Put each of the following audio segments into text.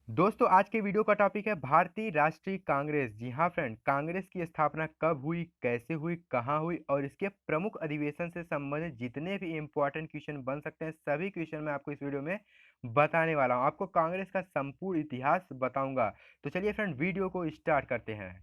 दोस्तों आज के वीडियो का टॉपिक है भारतीय राष्ट्रीय कांग्रेस। जी हाँ फ्रेंड, कांग्रेस की स्थापना कब हुई, कैसे हुई, कहाँ हुई और इसके प्रमुख अधिवेशन से संबंधित जितने भी इंपॉर्टेंट क्वेश्चन बन सकते हैं सभी क्वेश्चन मैं आपको इस वीडियो में बताने वाला हूँ। आपको कांग्रेस का संपूर्ण इतिहास बताऊंगा। तो चलिए फ्रेंड वीडियो को स्टार्ट करते हैं।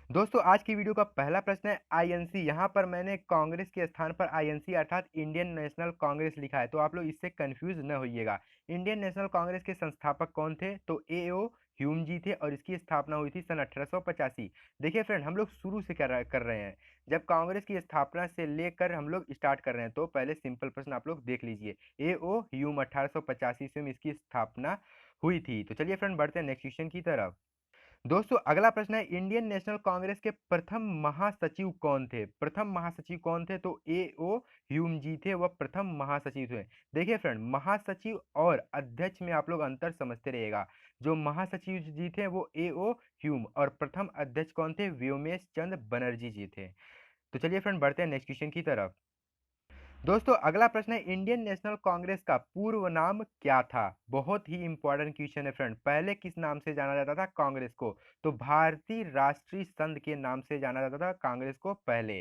दोस्तों आज की वीडियो का पहला प्रश्न है आईएनसी। यहाँ पर मैंने कांग्रेस के स्थान पर आईएनसी अर्थात इंडियन नेशनल कांग्रेस लिखा है, तो आप लोग इससे कंफ्यूज न होइएगा। इंडियन नेशनल कांग्रेस के संस्थापक कौन थे? तो एओ ह्यूम जी थे और इसकी स्थापना हुई थी सन 1885। देखिए फ्रेंड, हम लोग शुरू से कर रहे हैं। जब कांग्रेस की स्थापना से लेकर हम लोग स्टार्ट कर रहे हैं, तो पहले सिंपल प्रश्न आप लोग देख लीजिए। एओ ह्यूम 1885 ईस्वी में इसकी स्थापना हुई थी। तो चलिए फ्रेंड बढ़ते हैं नेक्स्ट क्वेश्चन की तरफ। दोस्तों अगला प्रश्न है इंडियन नेशनल कांग्रेस के प्रथम महासचिव कौन थे? प्रथम महासचिव कौन थे? तो ए ओ ह्यूम जी थे, वह प्रथम महासचिव थे। देखिए फ्रेंड, महासचिव और अध्यक्ष में आप लोग अंतर समझते रहिएगा। जो महासचिव जी थे वो ए ओ ह्यूम और प्रथम अध्यक्ष कौन थे? व्योमेश चंद्र बनर्जी जी थे। तो चलिए फ्रेंड बढ़ते हैं नेक्स्ट क्वेश्चन की तरफ। दोस्तों अगला प्रश्न है इंडियन नेशनल कांग्रेस का पूर्व नाम क्या था? बहुत ही इंपॉर्टेंट क्वेश्चन है फ्रेंड। पहले किस नाम से जाना जाता था कांग्रेस को? तो भारतीय राष्ट्रीय संघ के नाम से जाना जाता था कांग्रेस को पहले।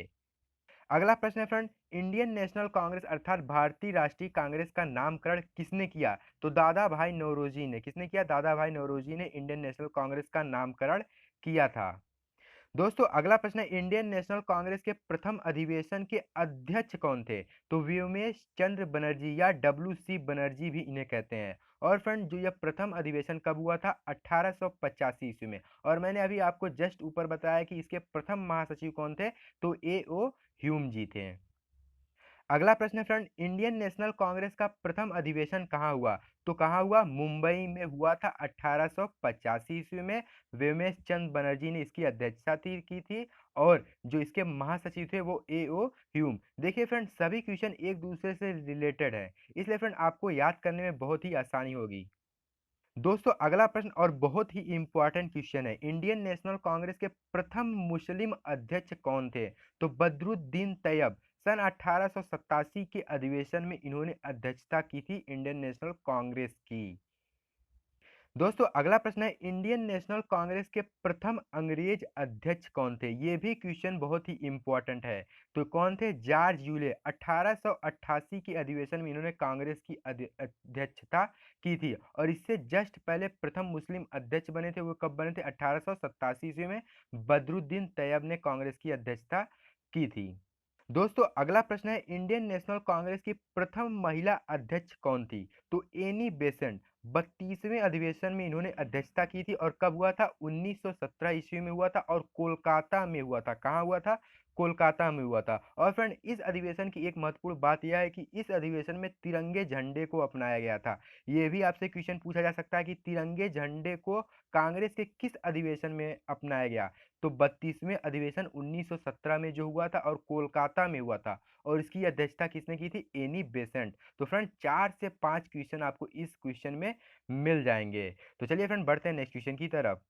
अगला प्रश्न है फ्रेंड, इंडियन नेशनल कांग्रेस अर्थात भारतीय राष्ट्रीय कांग्रेस का नामकरण किसने किया? तो दादा भाई नौरोजी ने। किसने किया? दादा भाई नौरोजी ने इंडियन नेशनल कांग्रेस का नामकरण किया था। दोस्तों अगला प्रश्न है इंडियन नेशनल कांग्रेस के प्रथम अधिवेशन के अध्यक्ष कौन थे? तो व्योमेश चंद्र बनर्जी या डब्ल्यू सी बनर्जी भी इन्हें कहते हैं। और फ्रेंड जो यह प्रथम अधिवेशन कब हुआ था? 1885 ईस्वी में। और मैंने अभी आपको जस्ट ऊपर बताया कि इसके प्रथम महासचिव कौन थे? तो ए ओ ह्यूम जी थे। अगला प्रश्न है फ्रेंड, इंडियन नेशनल कांग्रेस का प्रथम अधिवेशन कहाँ हुआ? तो कहाँ हुआ? मुंबई में हुआ था 1885 ईस्वी में। व्योमेश चंद्र बनर्जी ने इसकी अध्यक्षता की थी और जो इसके महासचिव थे वो ए ओ ह्यूम। देखिए फ्रेंड, सभी क्वेश्चन एक दूसरे से रिलेटेड है, इसलिए फ्रेंड आपको याद करने में बहुत ही आसानी होगी। दोस्तों अगला प्रश्न और बहुत ही इंपॉर्टेंट क्वेश्चन है, इंडियन नेशनल कांग्रेस के प्रथम मुस्लिम अध्यक्ष कौन थे? तो बदरुद्दीन तैयब। सन 1887 के अधिवेशन में इन्होंने अध्यक्षता की थी इंडियन नेशनल कांग्रेस की। दोस्तों अगला प्रश्न है इंडियन नेशनल कांग्रेस के प्रथम अंग्रेज अध्यक्ष कौन थे? ये भी क्वेश्चन बहुत ही इंपॉर्टेंट है। तो कौन थे? George Yule. 1888 के अधिवेशन में इन्होंने कांग्रेस की अध्यक्षता की थी और इससे जस्ट पहले प्रथम मुस्लिम अध्यक्ष बने थे। वो कब बने थे? 1887 ईस्वी में बदरुद्दीन तैयब ने कांग्रेस की अध्यक्षता की थी। दोस्तों अगला प्रश्न है इंडियन नेशनल कांग्रेस की प्रथम महिला अध्यक्ष कौन थी? तो एनी बेसेंट। 32वें अधिवेशन में इन्होंने अध्यक्षता की थी और कब हुआ था? 1917 ईस्वी में हुआ था और कोलकाता में हुआ था। कहाँ हुआ था? कोलकाता में हुआ था। और फ्रेंड इस अधिवेशन की एक महत्वपूर्ण बात यह है कि इस अधिवेशन में तिरंगे झंडे को अपनाया गया था। ये भी आपसे क्वेश्चन पूछा जा सकता है कि तिरंगे झंडे को कांग्रेस के किस अधिवेशन में अपनाया गया? तो 32वें अधिवेशन 1917 में जो हुआ था और कोलकाता में हुआ था और इसकी अध्यक्षता किसने की थी? Annie Besant. तो फ्रेंड 4 से 5 क्वेश्चन आपको इस क्वेश्चन में मिल जाएंगे। तो चलिए फ्रेंड बढ़ते हैं नेक्स्ट क्वेश्चन की तरफ।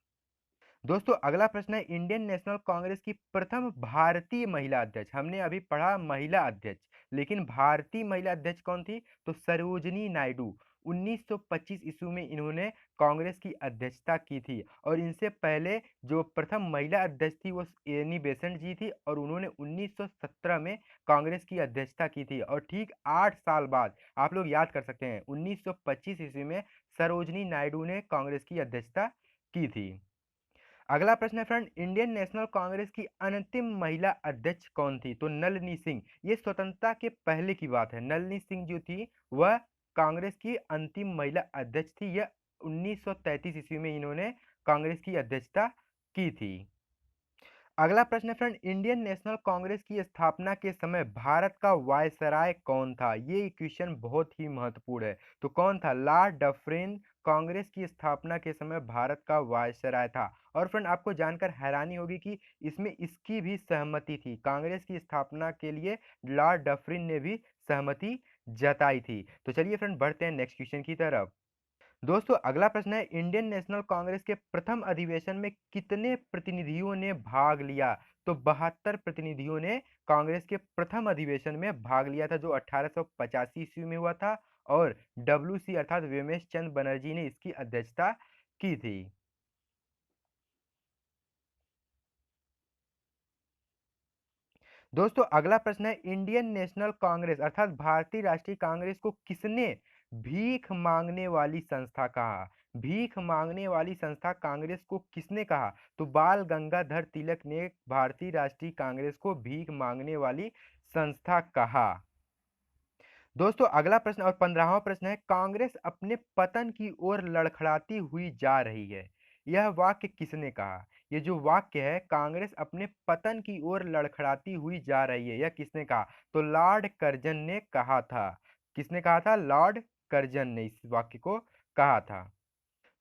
दोस्तों अगला प्रश्न है इंडियन नेशनल कांग्रेस की प्रथम भारतीय महिला अध्यक्ष। हमने अभी पढ़ा महिला अध्यक्ष, लेकिन भारतीय महिला अध्यक्ष कौन थी? तो सरोजनी नायडू। 1925 ईस्वी में इन्होंने कांग्रेस की अध्यक्षता की थी और इनसे पहले जो प्रथम महिला अध्यक्ष थी वो एनी बेसेंट जी थी और उन्होंने 1917 में कांग्रेस की अध्यक्षता की थी। और ठीक 8 साल बाद आप लोग याद कर सकते हैं 1925 ईस्वी में सरोजनी नायडू ने कांग्रेस की अध्यक्षता की थी। अगला प्रश्न है फ्रेंड, इंडियन नेशनल कांग्रेस की अंतिम महिला अध्यक्ष कौन थी? तो नलिनी सिंह। ये स्वतंत्रता के पहले की बात है। नलिनी सिंह जो थी वह कांग्रेस की अंतिम महिला अध्यक्ष थी। यह 1933 ईस्वी में इन्होंने कांग्रेस की अध्यक्षता की थी। अगला प्रश्न है फ्रेंड, इंडियन नेशनल कांग्रेस की स्थापना के समय भारत का वायसराय कौन था? ये क्वेश्चन बहुत ही महत्वपूर्ण है। तो कौन था? लॉर्ड डफरिन कांग्रेस की स्थापना के समय भारत का वायसराय था। और फ्रेंड आपको जानकर हैरानी होगी कि इसमें इसकी भी सहमति थी। कांग्रेस की स्थापना के लिए लॉर्ड डफरिन ने भी सहमति जताई थी। तो चलिए फ्रेंड बढ़ते हैं नेक्स्ट क्वेश्चन की तरफ। दोस्तों अगला प्रश्न है इंडियन नेशनल कांग्रेस के प्रथम अधिवेशन में कितने प्रतिनिधियों ने भाग लिया? तो 72 प्रतिनिधियों ने कांग्रेस के प्रथम अधिवेशन में भाग लिया था जो 1885 ईस्वी में हुआ था और WC अर्थात व्योमेश चंद्र बनर्जी ने इसकी अध्यक्षता की थी। दोस्तों अगला प्रश्न है, इंडियन नेशनल कांग्रेस अर्थात भारतीय राष्ट्रीय कांग्रेस को किसने भीख मांगने वाली संस्था कहा? भीख मांगने वाली संस्था कांग्रेस को किसने कहा? तो बाल गंगाधर तिलक ने भारतीय राष्ट्रीय कांग्रेस को भीख मांगने वाली संस्था कहा। दोस्तों अगला प्रश्न और 15वां प्रश्न है, कांग्रेस अपने पतन की ओर लड़खड़ाती हुई जा रही है, यह वाक्य किसने कहा? ये जो वाक्य है, कांग्रेस अपने पतन की ओर लड़खड़ाती हुई जा रही है, यह किसने कहा? तो लॉर्ड कर्जन ने कहा था। किसने कहा था? लॉर्ड कर्जन ने इस वाक्य को कहा था।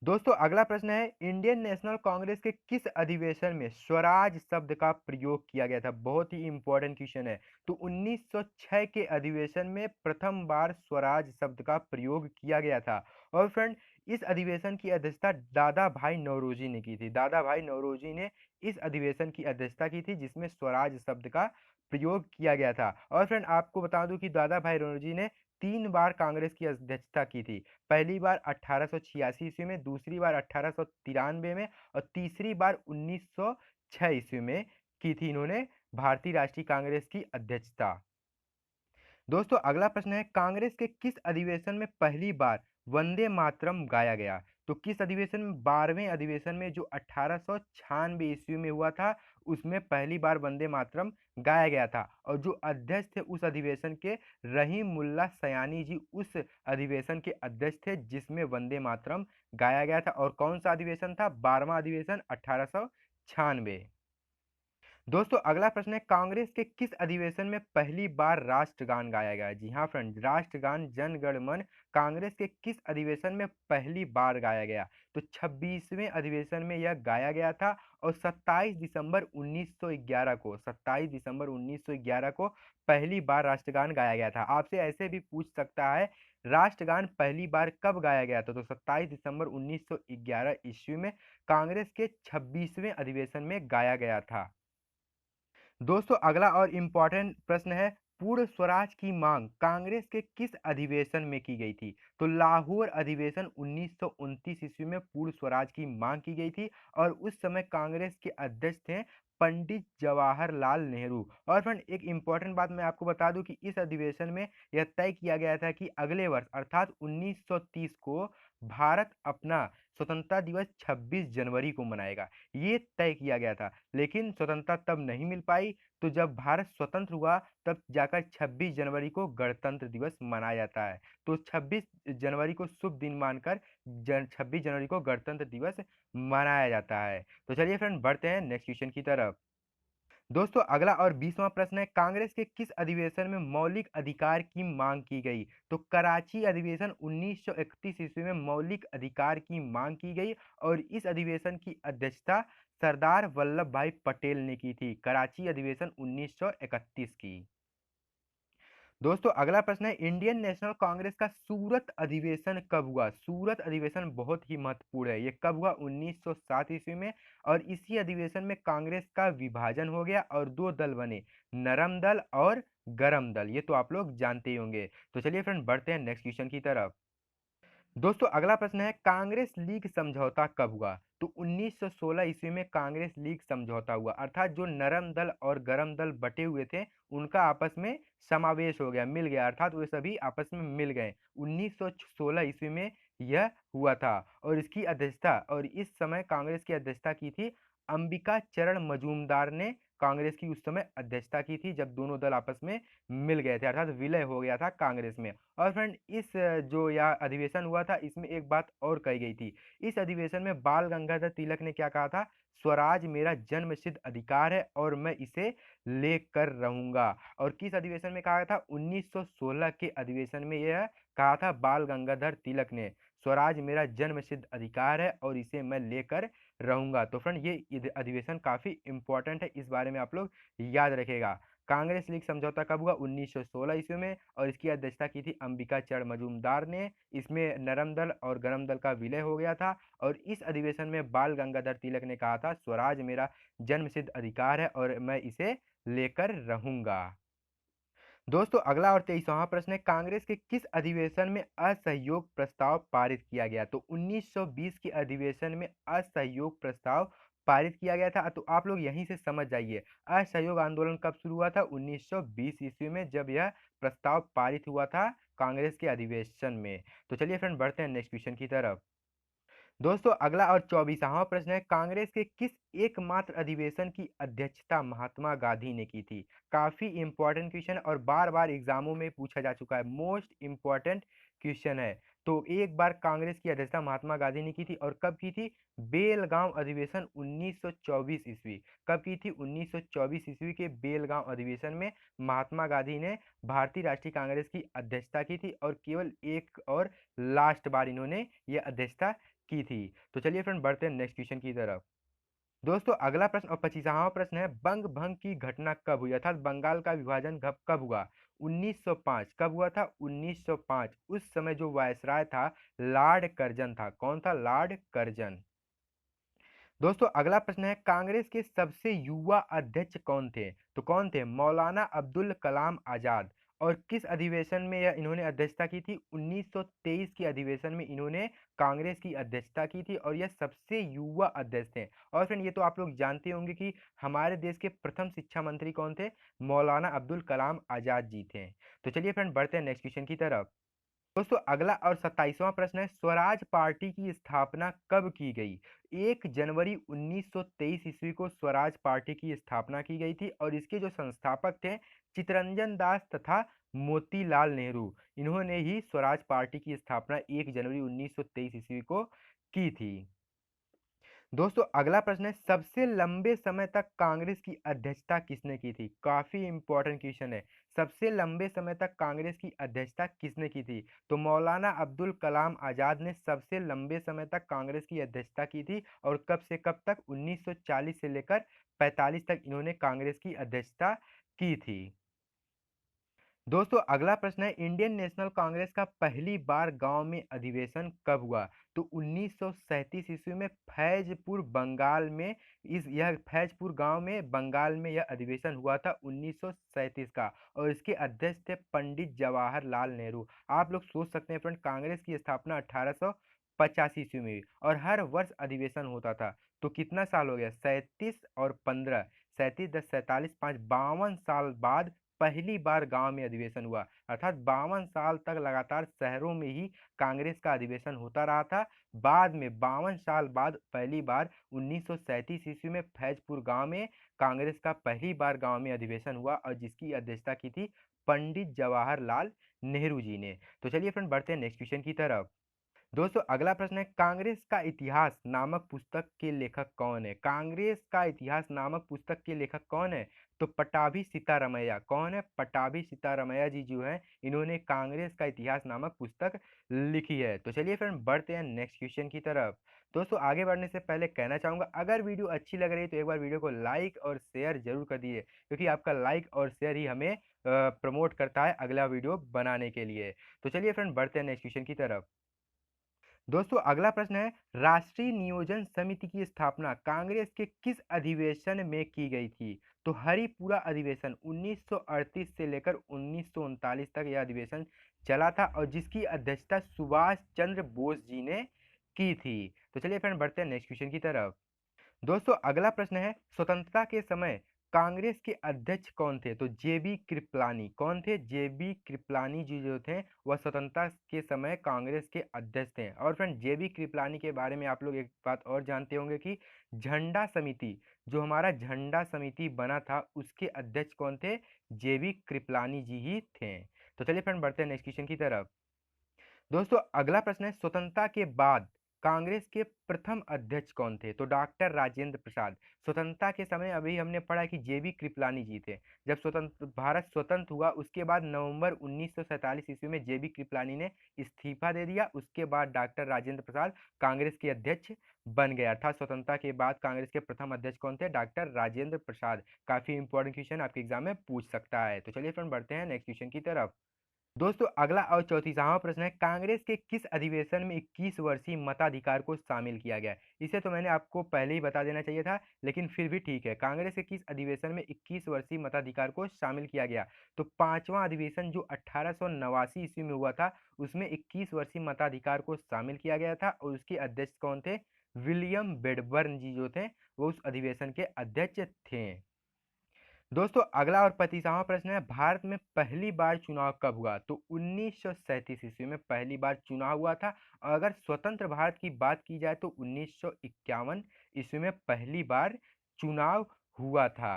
दोस्तों अगला प्रश्न है, इंडियन नेशनल कांग्रेस के किस अधिवेशन में स्वराज शब्द का प्रयोग किया गया था? बहुत ही इंपॉर्टेंट क्वेश्चन है। तो 1906 के अधिवेशन में प्रथम बार स्वराज शब्द का प्रयोग किया गया था। और फ्रेंड, इस अधिवेशन की अध्यक्षता दादा भाई नौरोजी ने की थी। दादा भाई नौरोजी ने इस अधिवेशन की अध्यक्षता की थी जिसमें स्वराज शब्द का प्रयोग किया गया था। और फ्रेंड, आपको बता दूं कि दादा भाई नौरोजी ने 3 बार कांग्रेस की अध्यक्षता की थी। पहली बार 1886 ईस्वी में, दूसरी बार 1893 में और तीसरी बार 1906 ईस्वी में की थी इन्होंने भारतीय राष्ट्रीय कांग्रेस की अध्यक्षता। दोस्तों अगला प्रश्न है, कांग्रेस के किस अधिवेशन में पहली बार वंदे मातरम गाया गया? तो किस अधिवेशन में? 12वें अधिवेशन में, जो 1896 ईस्वी में हुआ था, उसमें पहली बार वंदे मातरम गाया गया था। और जो अध्यक्ष थे उस अधिवेशन के, रहीमुल्ला सयानी जी उस अधिवेशन के अध्यक्ष थे जिसमें वंदे मातरम गाया गया था। और कौन सा अधिवेशन था? 12वां अधिवेशन 1896। दोस्तों अगला प्रश्न है, कांग्रेस के किस अधिवेशन में पहली बार राष्ट्रगान गाया गया? जी हाँ फ्रेंड, राष्ट्रगान जन गण मन कांग्रेस के किस अधिवेशन में पहली बार गाया गया? तो 26वें अधिवेशन में यह गाया गया था। और 27 दिसंबर 1911 को, 27 दिसंबर 1911 को पहली बार राष्ट्रगान गाया गया था। आपसे ऐसे भी पूछ सकता है, राष्ट्रगान पहली बार कब गाया गया था? तो 27 दिसंबर 1911 ईस्वी में कांग्रेस के 26वें अधिवेशन में गाया गया था। दोस्तों अगला और इम्पोर्टेंट प्रश्न है, पूर्ण स्वराज की मांग कांग्रेस के किस अधिवेशन में की गई थी? तो लाहौर अधिवेशन 1929 ईस्वी में पूर्ण स्वराज की मांग की गई थी। और उस समय कांग्रेस के अध्यक्ष थे पंडित जवाहरलाल नेहरू। और फ्रेंड, एक इम्पॉर्टेंट बात मैं आपको बता दूं कि इस अधिवेशन में यह तय किया गया था कि अगले वर्ष अर्थात 1930 को भारत अपना स्वतंत्रता दिवस 26 जनवरी को मनाएगा, ये तय किया गया था। लेकिन स्वतंत्रता तब नहीं मिल पाई। तो जब भारत स्वतंत्र हुआ तब जाकर 26 जनवरी को गणतंत्र दिवस मनाया जाता है। तो 26 जनवरी को शुभ दिन मानकर 26 जनवरी को गणतंत्र दिवस मनाया जाता है। तो चलिए फ्रेंड, बढ़ते हैं नेक्स्ट क्वेश्चन की तरफ। दोस्तों अगला और 20वां प्रश्न है, कांग्रेस के किस अधिवेशन में मौलिक अधिकार की मांग की गई? तो कराची अधिवेशन 1931 ईस्वी में मौलिक अधिकार की मांग की गई। और इस अधिवेशन की अध्यक्षता सरदार वल्लभ भाई पटेल ने की थी। कराची अधिवेशन 1931 की। दोस्तों अगला प्रश्न है, इंडियन नेशनल कांग्रेस का सूरत अधिवेशन कब हुआ? सूरत अधिवेशन बहुत ही महत्वपूर्ण है। ये कब हुआ? 1907 ईस्वी में। और इसी अधिवेशन में कांग्रेस का विभाजन हो गया और दो दल बने, नरम दल और गरम दल। ये तो आप लोग जानते ही होंगे। तो चलिए फ्रेंड, बढ़ते हैं नेक्स्ट क्वेश्चन की तरफ। दोस्तों अगला प्रश्न है, कांग्रेस लीग समझौता कब हुआ? तो 1916 ईस्वी में कांग्रेस लीग समझौता हुआ। अर्थात जो नरम दल और गरम दल बटे हुए थे उनका आपस में समावेश हो गया, मिल गया, अर्थात वे सभी आपस में मिल गए। 1916 ईस्वी में यह हुआ था। और इसकी अध्यक्षता, और इस समय कांग्रेस की अध्यक्षता की थी अंबिका चरण मजूमदार ने। कांग्रेस की उस समय अध्यक्षता की थी जब दोनों दल आपस में मिल गए थे, अर्थात विलय हो गया था कांग्रेस में। और फ्रेंड, इस जो यह अधिवेशन हुआ था इसमें एक बात और कही गई थी। इस अधिवेशन में बाल गंगाधर तिलक ने क्या कहा था? स्वराज मेरा जन्म सिद्ध अधिकार है और मैं इसे लेकर रहूंगा। और किस अधिवेशन में कहा था? 1916 के अधिवेशन में यह कहा था बाल गंगाधर तिलक ने, स्वराज मेरा जन्म सिद्ध अधिकार है और इसे मैं लेकर रहूंगा। तो फ्रेंड, ये अधिवेशन काफी इंपॉर्टेंट है, इस बारे में आप लोग याद रखेगा। कांग्रेस लीग समझौता कब हुआ? 1916 ईस्वी में। और इसकी अध्यक्षता की थी अंबिका चरण मजूमदार ने। इसमें नरम दल और गरम दल का विलय हो गया था। और इस अधिवेशन में बाल गंगाधर तिलक ने कहा था स्वराज मेरा जन्मसिद्ध अधिकार है और मैं इसे लेकर रहूंगा। दोस्तों अगला और 23वां प्रश्न है, कांग्रेस के किस अधिवेशन में असहयोग प्रस्ताव पारित किया गया? तो 1920 के अधिवेशन में असहयोग प्रस्ताव पारित किया गया था। तो आप लोग यहीं से समझ जाइए, असहयोग आंदोलन कब शुरू हुआ था? 1920 ईस्वी में, जब यह प्रस्ताव पारित हुआ था कांग्रेस के अधिवेशन में। तो चलिए फ्रेंड बढ़ते हैं नेक्स्ट क्वेश्चन की तरफ। दोस्तों अगला और 24वां प्रश्न है, कांग्रेस के किस एकमात्र अधिवेशन की अध्यक्षता महात्मा गांधी ने की थी? काफी इंपॉर्टेंट क्वेश्चन और बार बार एग्जामों में पूछा जा चुका है, मोस्ट इंपॉर्टेंट क्वेश्चन है। तो एक बार कांग्रेस की अध्यक्षता महात्मा गांधी ने की थी, और कब की थी? बेलगांव अधिवेशन 1924 ईस्वी। कब की थी? 1924 ईस्वी के बेलगांव अधिवेशन में महात्मा गांधी ने भारतीय राष्ट्रीय कांग्रेस की अध्यक्षता की थी, और केवल एक और लास्ट बार इन्होंने यह अध्यक्षता की थी। तो चलिए फ्रेंड बढ़ते हैं नेक्स्ट क्वेश्चन की तरफ। दोस्तों अगला प्रश्न और 25वां प्रश्न है, बंग भंग की घटना कब हुई, अर्थात बंगाल का विभाजन कब कब हुआ? 1905। कब हुआ था? 1905। उस समय जो वायसराय था लॉर्ड कर्जन था। कौन था? Lord Curzon. दोस्तों अगला प्रश्न है, कांग्रेस के सबसे युवा अध्यक्ष कौन थे? तो कौन थे? मौलाना अब्दुल कलाम आजाद। और किस अधिवेशन में यह इन्होंने अध्यक्षता की थी? 1923 के अधिवेशन में इन्होंने कांग्रेस की अध्यक्षता की थी, और यह सबसे युवा अध्यक्ष थे। और फ्रेंड ये तो आप लोग जानते होंगे कि हमारे देश के प्रथम शिक्षा मंत्री कौन थे? मौलाना अब्दुल कलाम आजाद जी थे। तो चलिए फ्रेंड बढ़ते हैं नेक्स्ट क्वेश्चन की तरफ। दोस्तों अगला और 27वां प्रश्न है, स्वराज पार्टी की स्थापना कब की गई? 1 जनवरी 1923 ईस्वी को स्वराज पार्टी की स्थापना की गई थी, और इसके जो संस्थापक थे चितरंजन दास तथा मोतीलाल नेहरू। इन्होंने ही स्वराज पार्टी की स्थापना 1 जनवरी 1923 ईस्वी को की थी। दोस्तों अगला प्रश्न है, सबसे लंबे समय तक कांग्रेस की अध्यक्षता किसने की थी? काफी इंपॉर्टेंट क्वेश्चन है। सबसे लंबे समय तक कांग्रेस की अध्यक्षता किसने की थी? तो मौलाना अब्दुल कलाम आजाद ने सबसे लंबे समय तक कांग्रेस की अध्यक्षता की थी, और कब से कब तक? 1940 से लेकर 45 तक इन्होंने कांग्रेस की अध्यक्षता की थी। दोस्तों अगला प्रश्न है, इंडियन नेशनल कांग्रेस का पहली बार गांव में अधिवेशन कब हुआ? तो 1937 ईस्वी में फैजपुर बंगाल में, इस यह फैजपुर गांव में बंगाल में यह अधिवेशन हुआ था 1937 का, और इसके अध्यक्ष थे पंडित जवाहरलाल नेहरू। आप लोग सोच सकते हैं फ्रेंड, कांग्रेस की स्थापना 1885 ईस्वी में हुई, और हर वर्ष अधिवेशन होता था। तो कितना साल हो गया? 37 और 15, 37 10 47 5, 52 साल बाद पहली बार गांव में अधिवेशन हुआ। अर्थात 52 साल तक लगातार शहरों में ही कांग्रेस का अधिवेशन होता रहा था। बाद में 52 साल बाद पहली बार 1937 ईस्वी में फैजपुर गांव में कांग्रेस का पहली बार गांव में अधिवेशन हुआ, और जिसकी अध्यक्षता की थी पंडित जवाहरलाल नेहरू जी ने। तो चलिए फ्रेंड बढ़ते हैं नेक्स्ट क्वेश्चन की तरफ। दोस्तों अगला प्रश्न है, कांग्रेस का इतिहास नामक पुस्तक के लेखक कौन है? कांग्रेस का इतिहास नामक पुस्तक के लेखक कौन है? तो पटाभी सीतारमैया। कौन है? पटाभी सीतारमैया जी जो है, इन्होंने कांग्रेस का इतिहास नामक पुस्तक लिखी है। तो चलिए फ्रेंड बढ़ते हैं नेक्स्ट क्वेश्चन की तरफ। दोस्तों आगे बढ़ने से पहले कहना चाहूंगा, अगर वीडियो अच्छी लग रही है तो एक बार वीडियो को लाइक और शेयर जरूर कर दीजिए, क्योंकि आपका लाइक और शेयर ही हमें प्रमोट करता है अगला वीडियो बनाने के लिए। तो चलिए फ्रेंड बढ़ते हैं नेक्स्ट क्वेश्चन की तरफ। दोस्तों अगला प्रश्न है, राष्ट्रीय नियोजन समिति की स्थापना कांग्रेस के किस अधिवेशन में की गई थी? तो हरिपुरा अधिवेशन 1938 से लेकर 1939 तक यह अधिवेशन चला था, और जिसकी अध्यक्षता सुभाष चंद्र बोस जी ने की थी। तो चलिए फ्रेंड बढ़ते हैं नेक्स्ट क्वेश्चन की तरफ। दोस्तों अगला प्रश्न है, स्वतंत्रता के समय कांग्रेस के अध्यक्ष कौन थे? तो जेबी कृपलानी। कौन थे? जेबी कृपलानी जी जो थे वह स्वतंत्रता के समय कांग्रेस के अध्यक्ष थे। और फ्रेंड जेबी कृपलानी के बारे में आप लोग एक बात और जानते होंगे कि झंडा समिति, जो हमारा झंडा समिति बना था, उसके अध्यक्ष कौन थे? जेबी कृपलानी जी ही थे। तो चलिए फ्रेंड बढ़ते हैं नेक्स्ट क्वेश्चन की तरफ। दोस्तों अगला प्रश्न है, स्वतंत्रता के बाद कांग्रेस के प्रथम अध्यक्ष कौन थे? तो डॉक्टर राजेंद्र प्रसाद। स्वतंत्रता के समय अभी हमने पढ़ा कि जेबी कृपलानी जी थे। जब स्वतंत्र भारत स्वतंत्र हुआ उसके बाद नवंबर 1947 ईस्वी में जेबी कृपलानी ने इस्तीफा दे दिया। उसके बाद डॉक्टर राजेंद्र प्रसाद कांग्रेस के अध्यक्ष बन गया। अर्थात स्वतंत्रता के बाद कांग्रेस के प्रथम अध्यक्ष कौन थे? डॉक्टर राजेंद्र प्रसाद। काफी इंपॉर्टेंट क्वेश्चन आपके एग्जाम में पूछ सकता है। तो चलिए फ्रेंड बढ़ते हैं नेक्स्ट क्वेश्चन की तरफ। दोस्तों अगला और 34वां प्रश्न है, कांग्रेस के किस अधिवेशन में 21 वर्षीय मताधिकार को शामिल किया गया? इसे तो मैंने आपको पहले ही बता देना चाहिए था, लेकिन फिर भी ठीक है। कांग्रेस के किस अधिवेशन में 21 वर्षीय मताधिकार को शामिल किया गया? तो पांचवा अधिवेशन जो 1889 ईस्वी में हुआ था, उसमें 21 वर्षीय मताधिकार को शामिल किया गया था और उसके अध्यक्ष कौन थे? विलियम बेडबर्न जी जो थे वो उस अधिवेशन के अध्यक्ष थे। दोस्तों अगला और 35वां प्रश्न है, भारत में पहली बार चुनाव कब हुआ? तो 1937 ईस्वी में पहली बार चुनाव हुआ था। और अगर स्वतंत्र भारत की बात की जाए तो 1951 ईस्वी में पहली बार चुनाव हुआ था।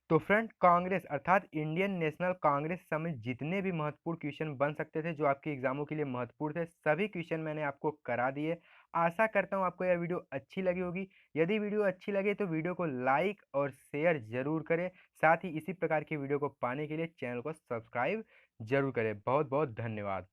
तो फ्रेंड, कांग्रेस अर्थात इंडियन नेशनल कांग्रेस समेत जितने भी महत्वपूर्ण क्वेश्चन बन सकते थे जो आपके एग्जामों के लिए महत्वपूर्ण थे, सभी क्वेश्चन मैंने आपको करा दिए। आशा करता हूँ आपको यह वीडियो अच्छी लगी होगी। यदि वीडियो अच्छी लगे तो वीडियो को लाइक और शेयर जरूर करें। साथ ही इसी प्रकार की वीडियो को पाने के लिए चैनल को सब्सक्राइब जरूर करें। बहुत बहुत धन्यवाद।